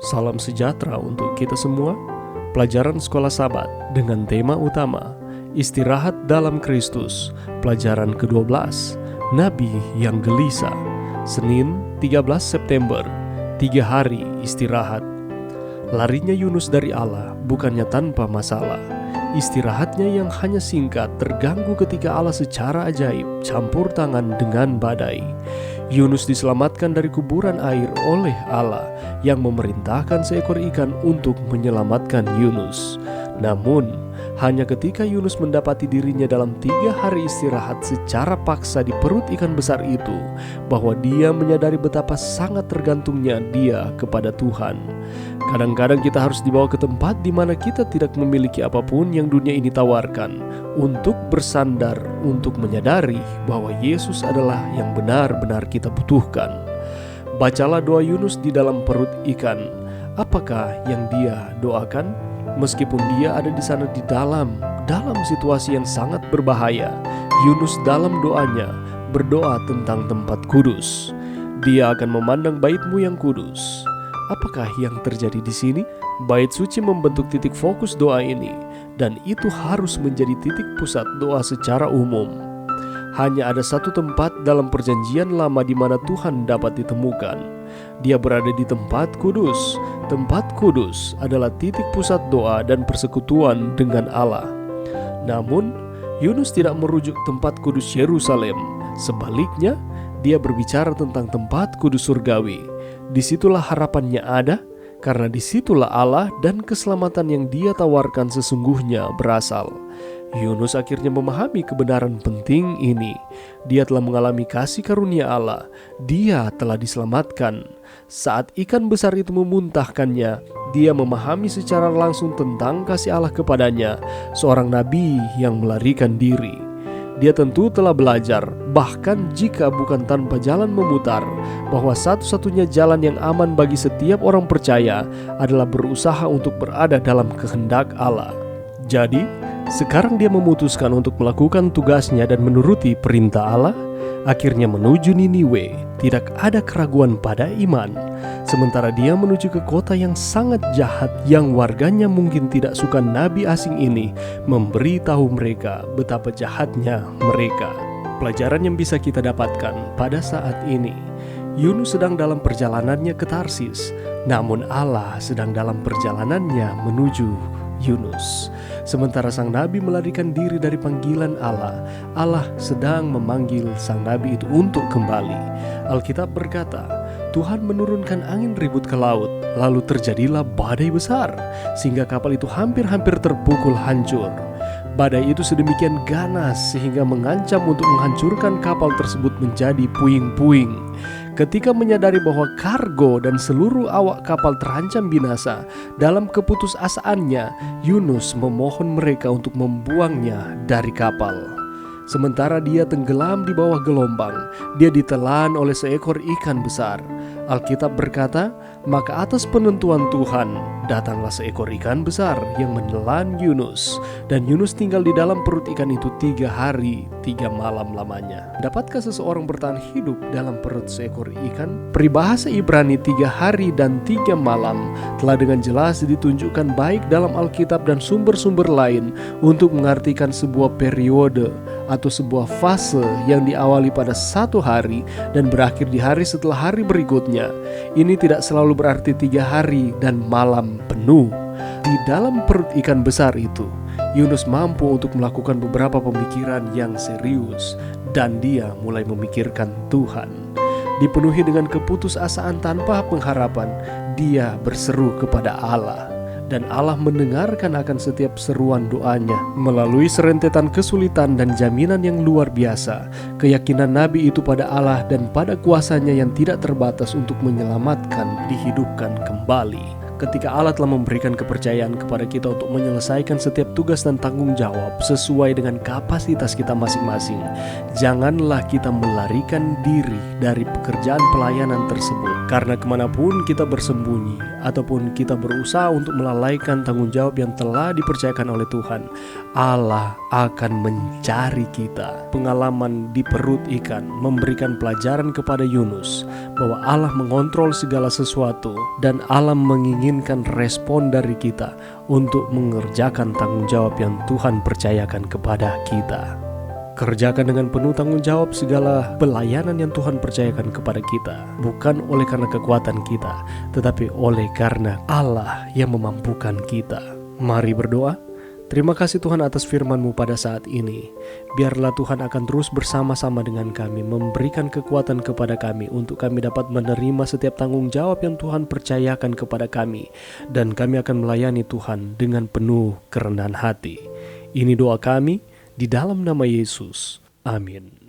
Salam sejahtera untuk kita semua. Pelajaran Sekolah Sabat dengan tema utama Istirahat dalam Kristus. Pelajaran ke-12, Nabi yang gelisah. Senin 13 September, 3 hari istirahat. Larinya Yunus dari Allah bukannya tanpa masalah. Istirahatnya yang hanya singkat terganggu ketika Allah secara ajaib campur tangan dengan badai. Yunus diselamatkan dari kuburan air oleh Allah yang memerintahkan seekor ikan untuk menyelamatkan Yunus. Namun, hanya ketika Yunus mendapati dirinya dalam 3 hari istirahat secara paksa di perut ikan besar itu, bahwa dia menyadari betapa sangat tergantungnya dia kepada Tuhan. Kadang-kadang kita harus dibawa ke tempat di mana kita tidak memiliki apapun yang dunia ini tawarkan, untuk bersandar, untuk menyadari bahwa Yesus adalah yang benar-benar kita butuhkan. Bacalah doa Yunus di dalam perut ikan. Apakah yang dia doakan? Meskipun dia ada di sana di dalam situasi yang sangat berbahaya, Yunus dalam doanya berdoa tentang tempat kudus. Dia akan memandang bait-Mu yang kudus. Apakah yang terjadi di sini? Bait suci membentuk titik fokus doa ini, dan itu harus menjadi titik pusat doa secara umum. Hanya ada satu tempat dalam perjanjian lama di mana Tuhan dapat ditemukan. Dia berada di tempat kudus. Tempat kudus adalah titik pusat doa dan persekutuan dengan Allah. Namun, Yunus tidak merujuk tempat kudus Yerusalem. Sebaliknya, dia berbicara tentang tempat kudus surgawi. Disitulah harapannya ada, karena disitulah Allah dan keselamatan yang dia tawarkan sesungguhnya berasal. Yunus akhirnya memahami kebenaran penting ini. Dia telah mengalami kasih karunia Allah. Dia telah diselamatkan. Saat ikan besar itu memuntahkannya, dia memahami secara langsung tentang kasih Allah kepadanya, seorang nabi yang melarikan diri. Dia tentu telah belajar, bahkan jika bukan tanpa jalan memutar, bahwa satu-satunya jalan yang aman bagi setiap orang percaya adalah berusaha untuk berada dalam kehendak Allah. Jadi, sekarang dia memutuskan untuk melakukan tugasnya dan menuruti perintah Allah. Akhirnya menuju Niniwe, tidak ada keraguan pada iman. Sementara dia menuju ke kota yang sangat jahat, yang warganya mungkin tidak suka nabi asing ini memberitahu mereka betapa jahatnya mereka. Pelajaran yang bisa kita dapatkan pada saat ini, Yunus sedang dalam perjalanannya ke Tarsis, namun Allah sedang dalam perjalanannya menuju Yunus. Sementara sang nabi melarikan diri dari panggilan Allah, Allah sedang memanggil sang nabi itu untuk kembali. Alkitab berkata, Tuhan menurunkan angin ribut ke laut, lalu terjadilah badai besar, sehingga kapal itu hampir-hampir terpukul hancur. Badai itu sedemikian ganas sehingga mengancam untuk menghancurkan kapal tersebut menjadi puing-puing. Ketika menyadari bahwa kargo dan seluruh awak kapal terancam binasa, dalam keputusasaannya, Yunus memohon mereka untuk membuangnya dari kapal. Sementara dia tenggelam di bawah gelombang, dia ditelan oleh seekor ikan besar. Alkitab berkata, maka atas penentuan Tuhan, datanglah seekor ikan besar yang menelan Yunus. Dan Yunus tinggal di dalam perut ikan itu 3 hari 3 malam lamanya. Dapatkah seseorang bertahan hidup dalam perut seekor ikan? Peribahasa Ibrani 3 hari dan 3 malam telah dengan jelas ditunjukkan baik dalam Alkitab dan sumber-sumber lain untuk mengartikan sebuah periode atau sebuah fase yang diawali pada 1 hari dan berakhir di hari setelah hari berikutnya. Ini tidak selalu berarti 3 hari dan malam penuh. Di dalam perut ikan besar itu, Yunus mampu untuk melakukan beberapa pemikiran yang serius, dan dia mulai memikirkan Tuhan. Dipenuhi dengan keputusasaan tanpa pengharapan, dia berseru kepada Allah. Dan Allah mendengarkan akan setiap seruan doanya melalui serentetan kesulitan dan jaminan yang luar biasa. Keyakinan Nabi itu pada Allah dan pada kuasanya yang tidak terbatas untuk menyelamatkan, dihidupkan kembali. ketika Allah telah memberikan kepercayaan kepada kita untuk menyelesaikan setiap tugas dan tanggung jawab sesuai dengan kapasitas kita masing-masing, janganlah kita melarikan diri dari pekerjaan pelayanan tersebut. Karena kemanapun kita bersembunyi ataupun kita berusaha untuk melalaikan tanggung jawab yang telah dipercayakan oleh Tuhan, Allah akan mencari kita. Pengalaman di perut ikan memberikan pelajaran kepada Yunus bahwa Allah mengontrol segala sesuatu dan Allah menginginkan respon dari kita untuk mengerjakan tanggung jawab yang Tuhan percayakan kepada kita. Kerjakan dengan penuh tanggung jawab segala pelayanan yang Tuhan percayakan kepada kita, bukan oleh karena kekuatan kita, tetapi oleh karena Allah yang memampukan kita. Mari berdoa. Terima kasih Tuhan atas firman-Mu pada saat ini. Biarlah Tuhan akan terus bersama-sama dengan kami, memberikan kekuatan kepada kami untuk kami dapat menerima setiap tanggung jawab yang Tuhan percayakan kepada kami. Dan kami akan melayani Tuhan dengan penuh kerendahan hati. Ini doa kami di dalam nama Yesus. Amin.